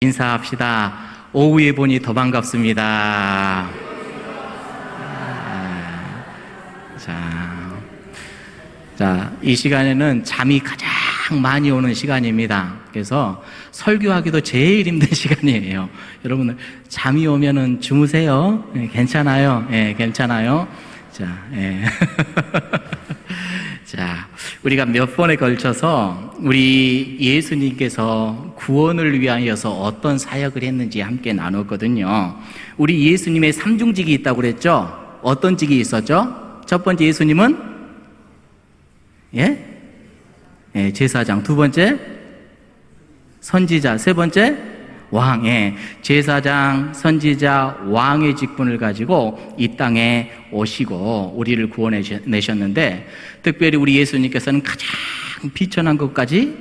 인사합시다. 오후에 보니 더 반갑습니다. 이 시간에는 잠이 가장 많이 오는 시간입니다. 그래서 설교하기도 제일 힘든 시간이에요. 여러분들 잠이 오면은 주무세요. 괜찮아요. 괜찮아요. 우리가 몇 번에 걸쳐서 우리 예수님께서 구원을 위하여서 어떤 사역을 했는지 함께 나눴거든요. 우리 예수님의 삼중직이 있다고 그랬죠? 어떤 직이 있었죠? 첫 번째 예수님은 제사장, 두 번째 선지자, 세 번째 왕. 제사장, 선지자, 왕의 직분을 가지고 이 땅에 오시고 우리를 구원해내셨는데, 특별히 우리 예수님께서는 가장 비천한 것까지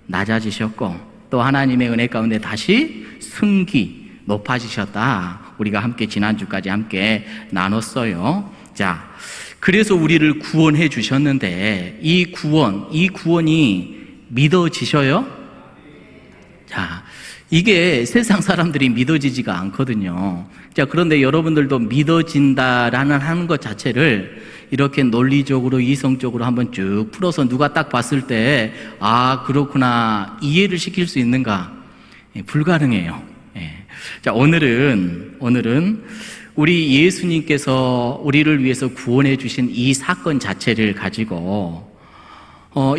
낮아지셨고, 또 하나님의 은혜 가운데 다시 승기 높아지셨다. 우리가 함께 지난주까지 함께 나눴어요. 그래서 우리를 구원해 주셨는데, 이 구원이 믿어지셔요? 이게 세상 사람들이 믿어지지가 않거든요. 그런데 여러분들도 믿어진다라는 하는 것 자체를 이렇게 논리적으로, 이성적으로 한번 쭉 풀어서 누가 딱 봤을 때, 그렇구나, 이해를 시킬 수 있는가? 불가능해요. 오늘은 우리 예수님께서 우리를 위해서 구원해 주신 이 사건 자체를 가지고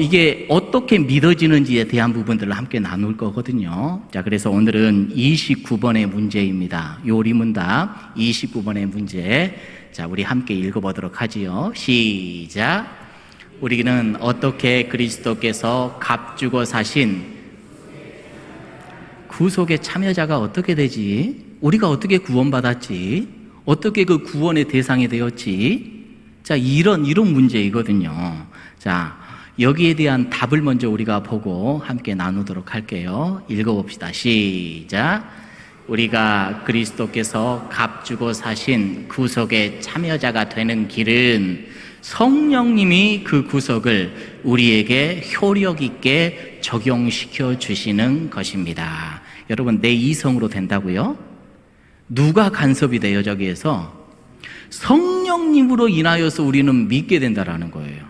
이게 어떻게 믿어지는지에 대한 부분들을 함께 나눌 거거든요. 그래서 오늘은 29번의 문제입니다. 요리문답 29번의 문제. 우리 함께 읽어보도록 하지요. 시작. 우리는 어떻게 그리스도께서 값주고 사신 구속의 참여자가 어떻게 되지? 우리가 어떻게 구원받았지? 어떻게 그 구원의 대상이 되었지? 이런 문제이거든요. 여기에 대한 답을 먼저 우리가 보고 함께 나누도록 할게요. 읽어봅시다. 시작. 우리가 그리스도께서 값주고 사신 구속의 참여자가 되는 길은 성령님이 그 구속을 우리에게 효력 있게 적용시켜 주시는 것입니다. 여러분, 내 이성으로 된다고요? 누가 간섭이 돼요? 저기에서 성령님으로 인하여서 우리는 믿게 된다라는 거예요.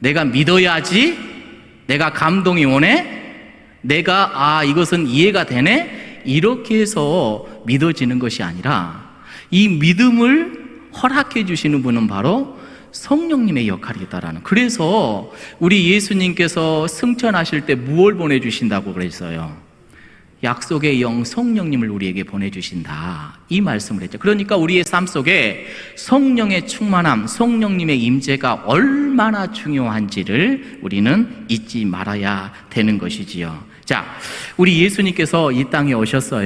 내가 믿어야지, 내가 감동이 오네, 내가 이것은 이해가 되네, 이렇게 해서 믿어지는 것이 아니라, 이 믿음을 허락해 주시는 분은 바로 성령님의 역할이다라는. 그래서 우리 예수님께서 승천하실 때 무엇을 보내주신다고 그랬어요? 약속의 영 성령님을 우리에게 보내주신다, 이 말씀을 했죠. 그러니까 우리의 삶 속에 성령의 충만함, 성령님의 임재가 얼마나 중요한지를 우리는 잊지 말아야 되는 것이지요. 우리 예수님께서 이 땅에 오셔서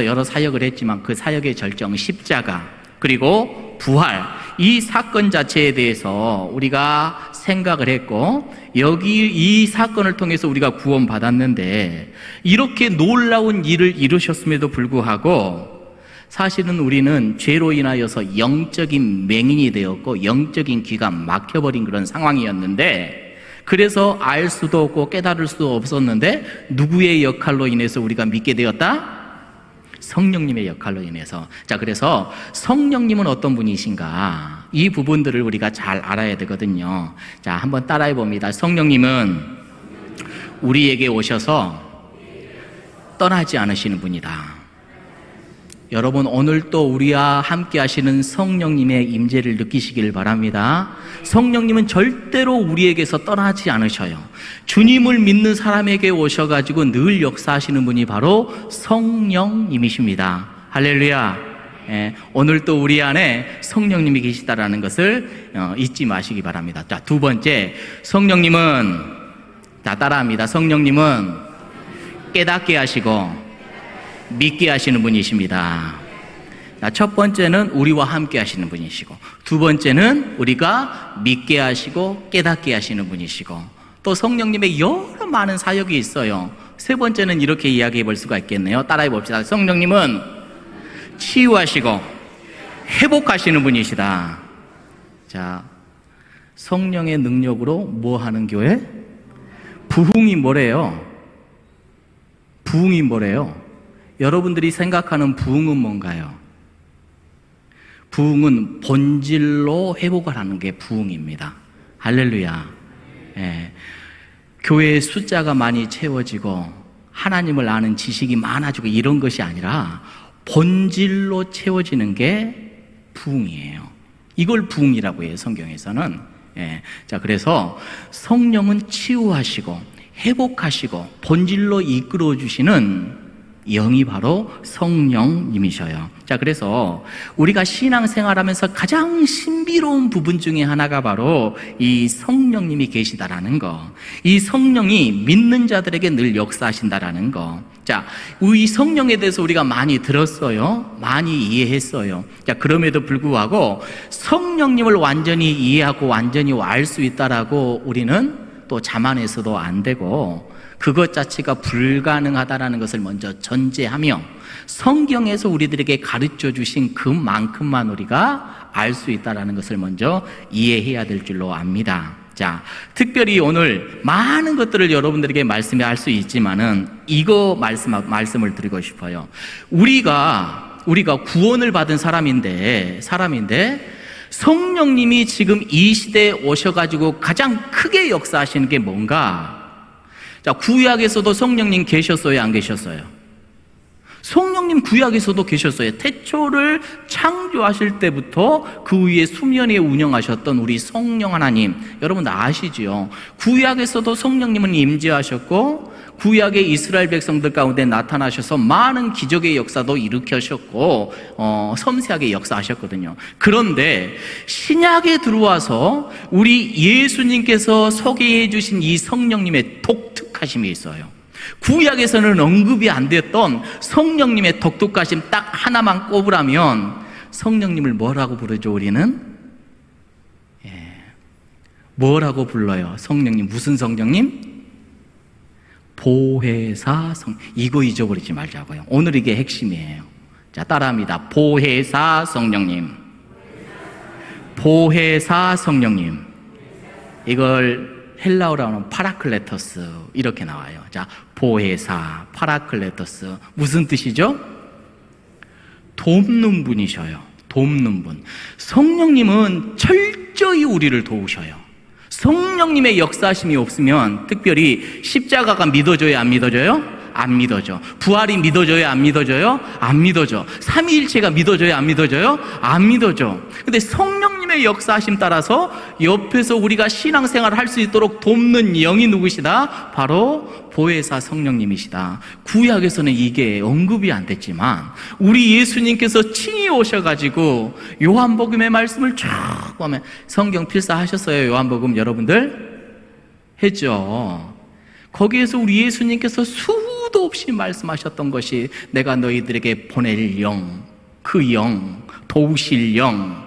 여러 사역을 했지만 그 사역의 절정, 십자가, 그리고 부활, 이 사건 자체에 대해서 우리가 생각을 했고, 이 사건을 통해서 우리가 구원받았는데, 이렇게 놀라운 일을 이루셨음에도 불구하고 사실은 우리는 죄로 인하여서 영적인 맹인이 되었고 영적인 귀가 막혀버린 그런 상황이었는데, 그래서 알 수도 없고 깨달을 수도 없었는데, 누구의 역할로 인해서 우리가 믿게 되었다? 성령님의 역할로 인해서. 그래서 성령님은 어떤 분이신가, 이 부분들을 우리가 잘 알아야 되거든요. 한번 따라해 봅니다. 성령님은 우리에게 오셔서 떠나지 않으시는 분이다. 여러분, 오늘 또 우리와 함께 하시는 성령님의 임재를 느끼시길 바랍니다. 성령님은 절대로 우리에게서 떠나지 않으셔요. 주님을 믿는 사람에게 오셔가지고 늘 역사하시는 분이 바로 성령님이십니다. 할렐루야. 오늘 또 우리 안에 성령님이 계시다라는 것을 잊지 마시기 바랍니다. 두 번째, 성령님은, 따라합니다. 성령님은 깨닫게 하시고 믿게 하시는 분이십니다. 첫 번째는 우리와 함께 하시는 분이시고, 두 번째는 우리가 믿게 하시고 깨닫게 하시는 분이시고, 또 성령님의 여러 많은 사역이 있어요. 세 번째는 이렇게 이야기해 볼 수가 있겠네요. 따라해 봅시다. 성령님은 치유하시고 회복하시는 분이시다. 성령의 능력으로 뭐 하는 교회? 부흥이 뭐래요? 부흥이 뭐래요? 여러분들이 생각하는 부흥은 뭔가요? 부흥은 본질로 회복을 하는 게 부흥입니다. 할렐루야. 예. 교회의 숫자가 많이 채워지고 하나님을 아는 지식이 많아지고 이런 것이 아니라 본질로 채워지는 게 부흥이에요. 이걸 부흥이라고 해요, 성경에서는. 예. 자, 그래서 성령은 치유하시고 회복하시고 본질로 이끌어 주시는 영이 바로 성령님이셔요. 자, 그래서 우리가 신앙생활하면서 가장 신비로운 부분 중에 하나가 바로 이 성령님이 계시다라는 거, 이 성령이 믿는 자들에게 늘 역사하신다라는 거. 자, 이 성령에 대해서 우리가 많이 들었어요, 많이 이해했어요. 자, 그럼에도 불구하고 성령님을 완전히 이해하고 완전히 알 수 있다라고 우리는 또 자만해서도 안 되고, 그것 자체가 불가능하다라는 것을 먼저 전제하며 성경에서 우리들에게 가르쳐 주신 그만큼만 우리가 알 수 있다라는 것을 먼저 이해해야 될 줄로 압니다. 자, 특별히 오늘 많은 것들을 여러분들에게 말씀할 수 있지만은 이거 말씀을 드리고 싶어요. 우리가 구원을 받은 사람인데 성령님이 지금 이 시대에 오셔가지고 가장 크게 역사하시는 게 뭔가? 자, 구약에서도 성령님 계셨어요, 안 계셨어요? 성령님 구약에서도 계셨어요. 태초를 창조하실 때부터 그 위에 수면에 운영하셨던 우리 성령 하나님, 여러분 아시죠? 구약에서도 성령님은 임재하셨고 구약의 이스라엘 백성들 가운데 나타나셔서 많은 기적의 역사도 일으키셨고 섬세하게 역사하셨거든요. 그런데 신약에 들어와서 우리 예수님께서 소개해 주신 이 성령님의 독특하심이 있어요. 구약에서는 언급이 안 됐던 성령님의 독특하심 딱 하나만 꼽으라면 성령님을 뭐라고 부르죠, 우리는? 뭐라고 불러요? 성령님, 무슨 성령님? 보혜사 이거 잊어버리지 말자고요. 오늘 이게 핵심이에요. 자, 따라합니다. 보혜사 성령님. 보혜사 성령님. 이걸 헬라어로 하면 파라클레토스 이렇게 나와요. 자, 보혜사, 파라클레토스 무슨 뜻이죠? 돕는 분이셔요. 돕는 분. 성령님은 철저히 우리를 도우셔요. 성령님의 역사심이 없으면 특별히 십자가가 믿어져요, 안 믿어져요? 안 믿어져. 부활이 믿어져요, 안 믿어져요? 안 믿어져. 삼위일체가 믿어져요, 안 믿어져요? 안 믿어져. 근데 성령님의 역사심 따라서 옆에서 우리가 신앙생활을 할 수 있도록 돕는 영이 누구시다? 바로 보혜사 성령님이시다. 구약에서는 이게 언급이 안 됐지만 우리 예수님께서 친히 오셔가지고 요한복음의 말씀을 쫙 보면, 성경 필사하셨어요, 요한복음 여러분들? 했죠. 거기에서 우리 예수님께서 수도 없이 말씀하셨던 것이 내가 너희들에게 보낼 영, 그 영, 도우실 영,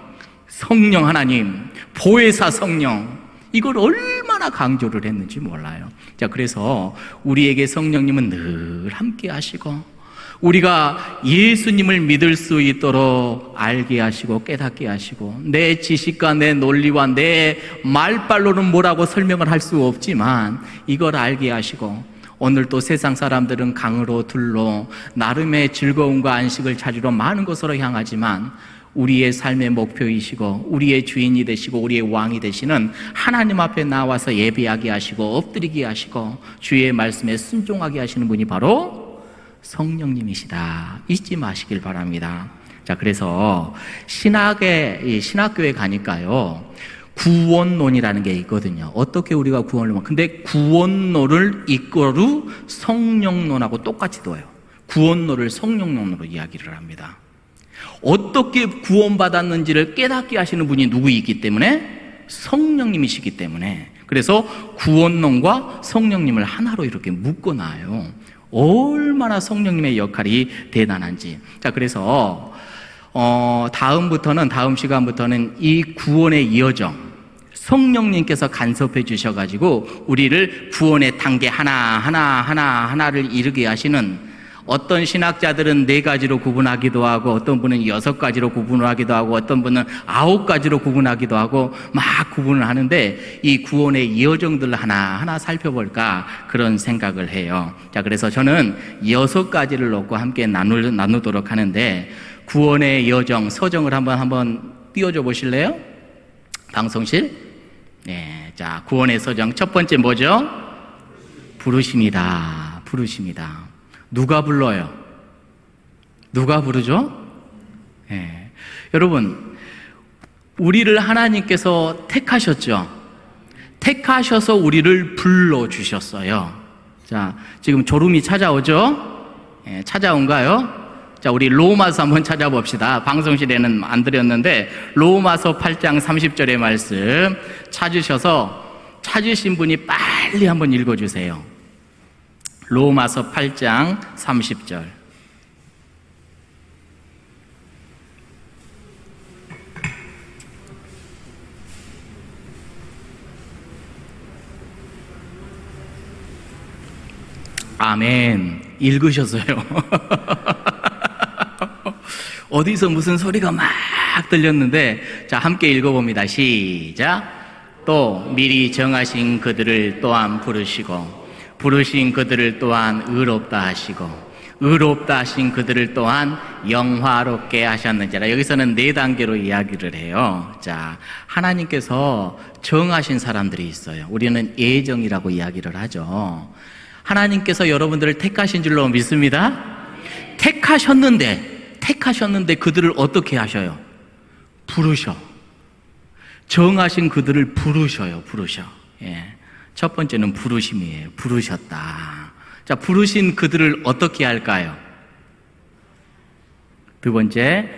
성령 하나님, 보혜사 성령, 이걸 얼마나 강조를 했는지 몰라요. 자, 그래서 우리에게 성령님은 늘 함께 하시고 우리가 예수님을 믿을 수 있도록 알게 하시고 깨닫게 하시고, 내 지식과 내 논리와 내 말발로는 뭐라고 설명을 할 수 없지만 이걸 알게 하시고, 오늘 또 세상 사람들은 강으로 들로 나름의 즐거움과 안식을 찾으러 많은 곳으로 향하지만 우리의 삶의 목표이시고 우리의 주인이 되시고 우리의 왕이 되시는 하나님 앞에 나와서 예배하게 하시고 엎드리게 하시고 주의 말씀에 순종하게 하시는 분이 바로 성령님이시다. 잊지 마시길 바랍니다. 자, 그래서 신학교에 가니까요, 구원론이라는 게 있거든요. 어떻게 우리가 구원을, 근데 구원론을 이끌어 성령론하고 똑같이 둬요. 구원론을 성령론으로 이야기를 합니다. 어떻게 구원받았는지를 깨닫게 하시는 분이 누구이기 때문에? 성령님이시기 때문에. 그래서 구원론과 성령님을 하나로 이렇게 묶어놔요. 얼마나 성령님의 역할이 대단한지. 자, 그래서 다음 시간부터는 이 구원의 여정, 성령님께서 간섭해 주셔가지고 우리를 구원의 단계 하나를 이르게 하시는 어떤 신학자들은 4가지로 구분하기도 하고, 어떤 분은 6가지로 구분하기도 하고, 어떤 분은 9가지로 구분하기도 하고, 막 구분을 하는데, 이 구원의 여정들 하나하나 살펴볼까, 그런 생각을 해요. 자, 그래서 저는 6가지를 놓고 함께 나누도록 하는데, 구원의 여정, 서정을 한번 띄워줘 보실래요? 방송실? 네. 자, 구원의 서정. 첫 번째 뭐죠? 부르심이다. 부르심이다. 누가 불러요? 누가 부르죠? 네. 여러분, 우리를 하나님께서 택하셨죠? 택하셔서 우리를 불러주셨어요. 자, 지금 졸음이 찾아오죠? 네, 찾아온가요? 자, 우리 로마서 한번 찾아봅시다. 방송실에는 안 드렸는데, 로마서 8장 30절의 말씀 찾으신 분이 빨리 한번 읽어주세요. 로마서 8장 30절. 아멘. 읽으셨어요. 어디서 무슨 소리가 막 들렸는데, 자, 함께 읽어봅니다. 시작. 또 미리 정하신 그들을 또한 부르신 그들을 또한 의롭다 하시고, 의롭다 하신 그들을 또한 영화롭게 하셨는지라. 여기서는 4단계로 이야기를 해요. 자, 하나님께서 정하신 사람들이 있어요. 우리는 예정이라고 이야기를 하죠. 하나님께서 여러분들을 택하신 줄로 믿습니다. 택하셨는데 그들을 어떻게 하셔요? 부르셔. 정하신 그들을 부르셔. 예. 첫 번째는 부르심이에요. 부르셨다. 자, 부르신 그들을 어떻게 할까요? 두 번째,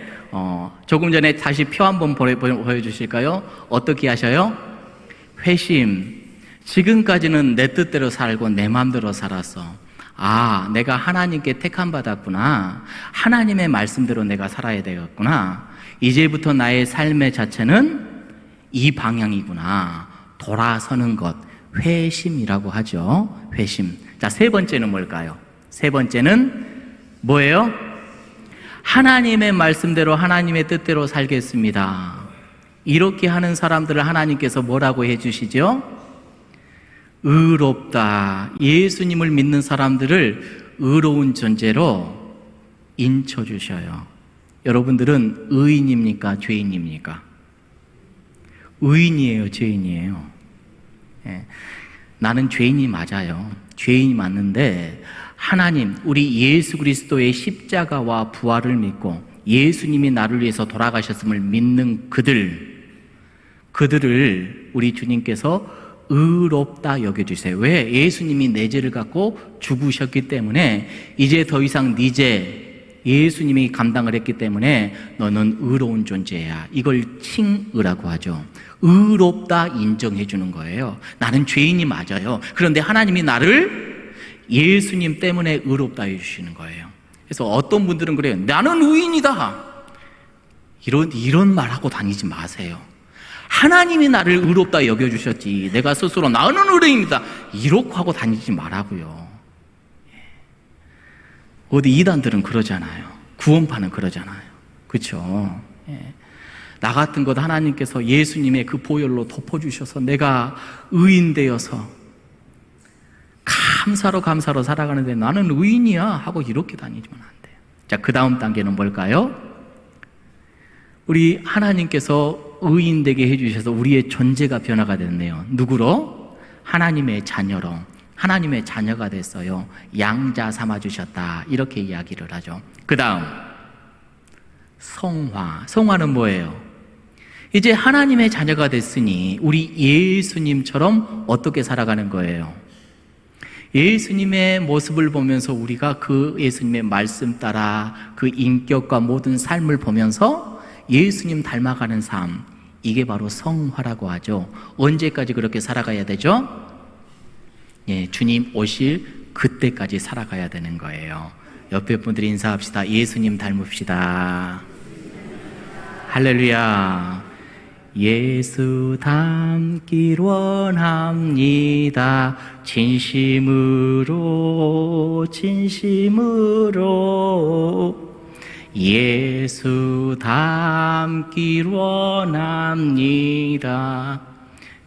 조금 전에 다시 표 한번 보여주실까요? 어떻게 하셔요? 회심. 지금까지는 내 뜻대로 살고 내 마음대로 살았어. 아, 내가 하나님께 택함 받았구나. 하나님의 말씀대로 내가 살아야 되겠구나. 이제부터 나의 삶의 자체는 이 방향이구나. 돌아서는 것. 회심이라고 하죠. 회심. 자, 세 번째는 뭘까요? 세 번째는 뭐예요? 하나님의 말씀대로 하나님의 뜻대로 살겠습니다. 이렇게 하는 사람들을 하나님께서 뭐라고 해주시죠? 의롭다. 예수님을 믿는 사람들을 의로운 존재로 인쳐주셔요. 여러분들은 의인입니까? 죄인입니까? 의인이에요? 죄인이에요? 예. 나는 죄인이 맞아요. 죄인이 맞는데 하나님, 우리 예수 그리스도의 십자가와 부활을 믿고 예수님이 나를 위해서 돌아가셨음을 믿는 그들을 우리 주님께서 의롭다 여겨주세요. 왜? 예수님이 내 죄를 갖고 죽으셨기 때문에 이제 더 이상 네 죄 예수님이 감당을 했기 때문에 너는 의로운 존재야. 이걸 칭의라고 하죠. 의롭다 인정해 주는 거예요. 나는 죄인이 맞아요. 그런데 하나님이 나를 예수님 때문에 의롭다 해주시는 거예요. 그래서 어떤 분들은 그래요. 나는 의인이다. 이런 말하고 다니지 마세요. 하나님이 나를 의롭다 여겨주셨지 내가 스스로 나는 의인이다 이렇게 하고 다니지 말라고요. 어디 이단들은 그러잖아요. 구원파는 그러잖아요. 그렇죠? 나 같은 것 하나님께서 예수님의 그 보혈로 덮어주셔서 내가 의인 되어서 감사로 살아가는데 나는 의인이야 하고 이렇게 다니면 안 돼요. 자, 그 다음 단계는 뭘까요? 우리 하나님께서 의인 되게 해주셔서 우리의 존재가 변화가 됐네요. 누구로? 하나님의 자녀로. 하나님의 자녀가 됐어요. 양자 삼아주셨다. 이렇게 이야기를 하죠. 그 다음 성화. 성화는 뭐예요? 이제 하나님의 자녀가 됐으니 우리 예수님처럼 어떻게 살아가는 거예요? 예수님의 모습을 보면서 우리가 그 예수님의 말씀 따라 그 인격과 모든 삶을 보면서 예수님 닮아가는 삶, 이게 바로 성화라고 하죠. 언제까지 그렇게 살아가야 되죠? 예, 주님 오실 그때까지 살아가야 되는 거예요. 옆에 분들이 인사합시다. 예수님 닮읍시다. 할렐루야. 예수 닮길 원합니다. 진심으로 예수 닮길 원합니다.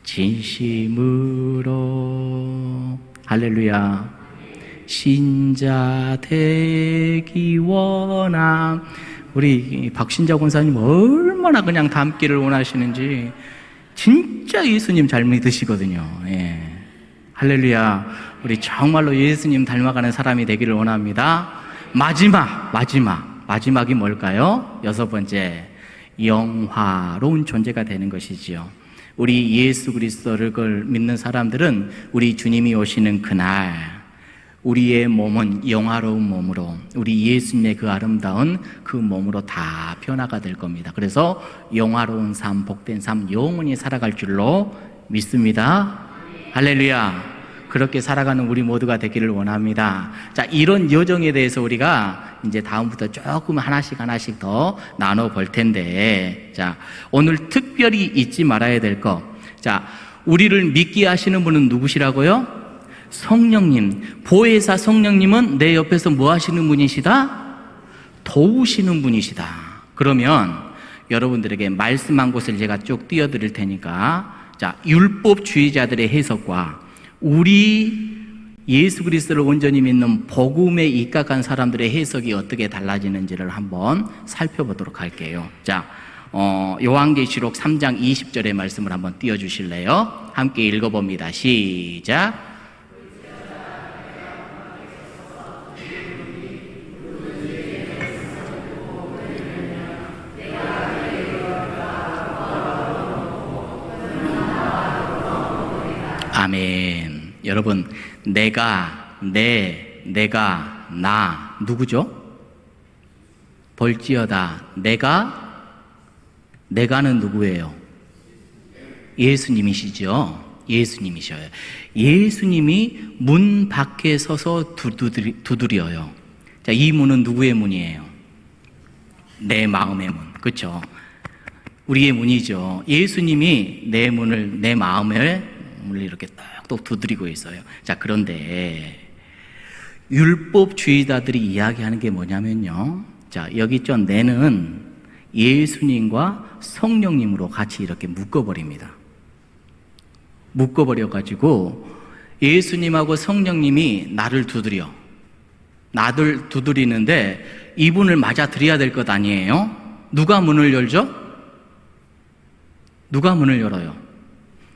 진심으로. 할렐루야. 신자 되기 원함. 우리 박신자 권사님 얼마나 그냥 닮기를 원하시는지 진짜 예수님 잘 믿으시거든요. 예. 할렐루야. 우리 정말로 예수님 닮아가는 사람이 되기를 원합니다. 마지막이 뭘까요? 6번째, 영화로운 존재가 되는 것이지요. 우리 예수 그리스도를 믿는 사람들은 우리 주님이 오시는 그날 우리의 몸은 영화로운 몸으로, 우리 예수님의 그 아름다운 그 몸으로 다 변화가 될 겁니다. 그래서 영화로운 삶, 복된 삶, 영원히 살아갈 줄로 믿습니다. 할렐루야. 그렇게 살아가는 우리 모두가 되기를 원합니다. 자, 이런 여정에 대해서 우리가 이제 다음부터 조금 하나씩 더 나눠볼 텐데, 자, 오늘 특별히 잊지 말아야 될 거. 자, 우리를 믿게 하시는 분은 누구시라고요? 성령님. 보혜사 성령님은 내 옆에서 뭐 하시는 분이시다? 도우시는 분이시다. 그러면 여러분들에게 말씀한 곳을 제가 쭉 띄워드릴 테니까, 자, 율법주의자들의 해석과 우리 예수 그리스도를 온전히 믿는 복음에 입각한 사람들의 해석이 어떻게 달라지는지를 한번 살펴보도록 할게요. 자, 요한계시록 3장 20절의 말씀을 한번 띄워주실래요? 함께 읽어봅니다. 시작. 아멘. 여러분, 내가, 나, 누구죠? 볼지어다. 내가는 누구예요? 예수님이시죠? 예수님이셔요. 예수님이 문 밖에 서서 두드려요. 자, 이 문은 누구의 문이에요? 내 마음의 문. 그렇죠? 우리의 문이죠. 예수님이 내 문을, 내 마음을 이렇게 똑똑 두드리고 있어요. 자, 그런데 율법주의자들이 이야기하는 게 뭐냐면요. 자, 여기 있죠. 내는 예수님과 성령님으로 같이 이렇게 묶어버립니다. 묶어버려가지고 예수님하고 성령님이 나를 두드리는데 이분을 맞아들여야 될 것 아니에요? 누가 문을 열죠? 누가 문을 열어요?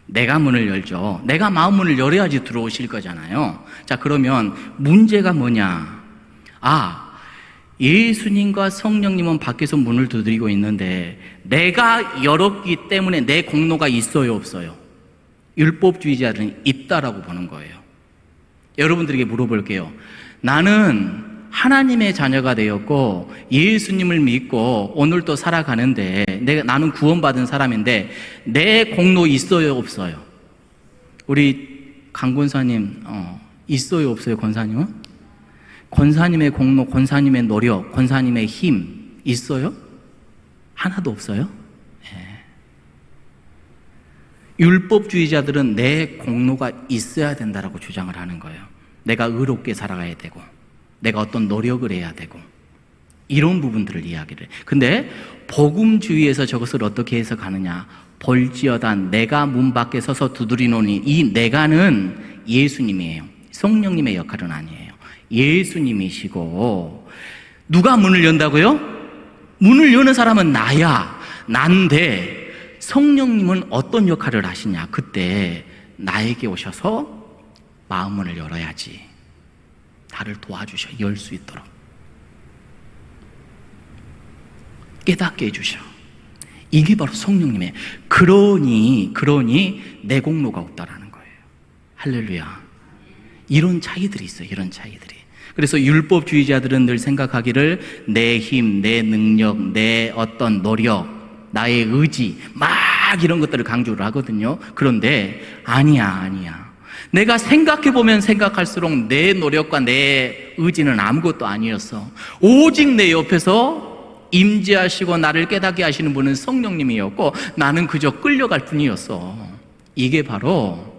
내가 문을 열죠. 내가 마음 문을 열어야지 들어오실 거잖아요. 자, 그러면 문제가 뭐냐? 아, 예수님과 성령님은 밖에서 문을 두드리고 있는데 내가 열었기 때문에 내 공로가 있어요, 없어요? 율법주의자들은 있다라고 보는 거예요. 여러분들에게 물어볼게요. 나는 하나님의 자녀가 되었고 예수님을 믿고 오늘도 살아가는데 나는 구원받은 사람인데 내 공로 있어요, 없어요? 우리 강 권사님 있어요, 없어요? 권사님은? 권사님의 공로, 권사님의 노력, 권사님의 힘 있어요? 하나도 없어요? 네. 율법주의자들은 내 공로가 있어야 된다라고 주장을 하는 거예요. 내가 의롭게 살아가야 되고 내가 어떤 노력을 해야 되고 이런 부분들을 이야기를 해요. 근데 복음주의에서 저것을 어떻게 해석하느냐? 볼지어다 내가 문 밖에 서서 두드리노니, 이 내가는 예수님이에요. 성령님의 역할은 아니에요. 예수님이시고 누가 문을 연다고요? 문을 여는 사람은 난데 성령님은 어떤 역할을 하시냐? 그때 나에게 오셔서 마음문을 열어야지. 나를 도와주셔. 열 수 있도록 깨닫게 해주셔. 이게 바로 성령님의 그러니 내 공로가 없다라는 거예요. 할렐루야. 이런 차이들이 있어요. 이런 차이들이. 그래서 율법주의자들은 늘 생각하기를 내 힘, 내 능력, 내 어떤 노력, 나의 의지 막 이런 것들을 강조를 하거든요. 그런데 아니야. 내가 생각해보면 생각할수록 내 노력과 내 의지는 아무것도 아니었어. 오직 내 옆에서 임재하시고 나를 깨닫게 하시는 분은 성령님이었고 나는 그저 끌려갈 뿐이었어. 이게 바로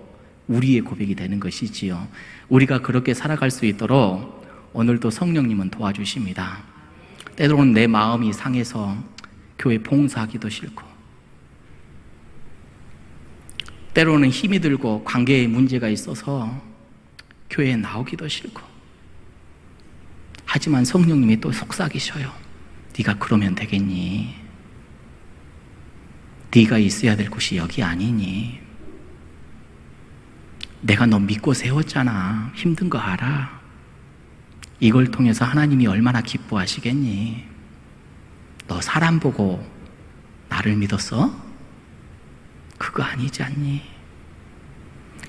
우리의 고백이 되는 것이지요. 우리가 그렇게 살아갈 수 있도록 오늘도 성령님은 도와주십니다. 때로는 내 마음이 상해서 교회 봉사하기도 싫고, 때로는 힘이 들고 관계에 문제가 있어서 교회에 나오기도 싫고, 하지만 성령님이 또 속삭이셔요. 네가 그러면 되겠니? 네가 있어야 될 곳이 여기 아니니? 내가 너 믿고 세웠잖아. 힘든 거 알아. 이걸 통해서 하나님이 얼마나 기뻐하시겠니? 너 사람 보고 나를 믿었어? 그거 아니지 않니?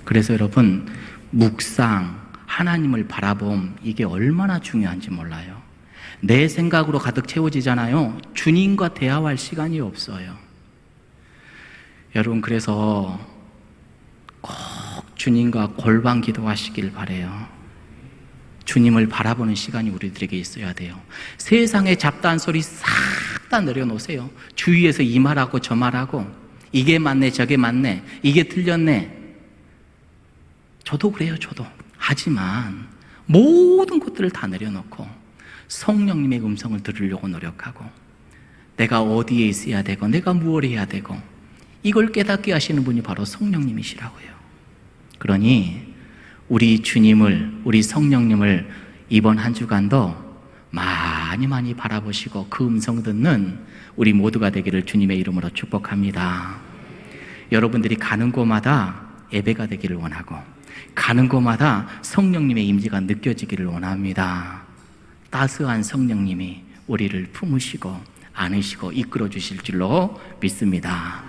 그래서 여러분, 묵상, 하나님을 바라봄, 이게 얼마나 중요한지 몰라요. 내 생각으로 가득 채워지잖아요. 주님과 대화할 시간이 없어요. 여러분, 그래서 꼭 주님과 골방 기도하시길 바라요. 주님을 바라보는 시간이 우리들에게 있어야 돼요. 세상의 잡다한 소리 싹 다 내려놓으세요. 주위에서 이 말하고 저 말하고, 이게 맞네 저게 맞네, 이게 틀렸네. 저도 그래요. 저도. 하지만 모든 것들을 다 내려놓고 성령님의 음성을 들으려고 노력하고, 내가 어디에 있어야 되고 내가 무엇을 해야 되고, 이걸 깨닫게 하시는 분이 바로 성령님이시라고요. 그러니 우리 주님을, 우리 성령님을 이번 한 주간도 많이 바라보시고 그 음성 듣는 우리 모두가 되기를 주님의 이름으로 축복합니다. 여러분들이 가는 곳마다 예배가 되기를 원하고, 가는 곳마다 성령님의 임재가 느껴지기를 원합니다. 따스한 성령님이 우리를 품으시고 안으시고 이끌어 주실 줄로 믿습니다.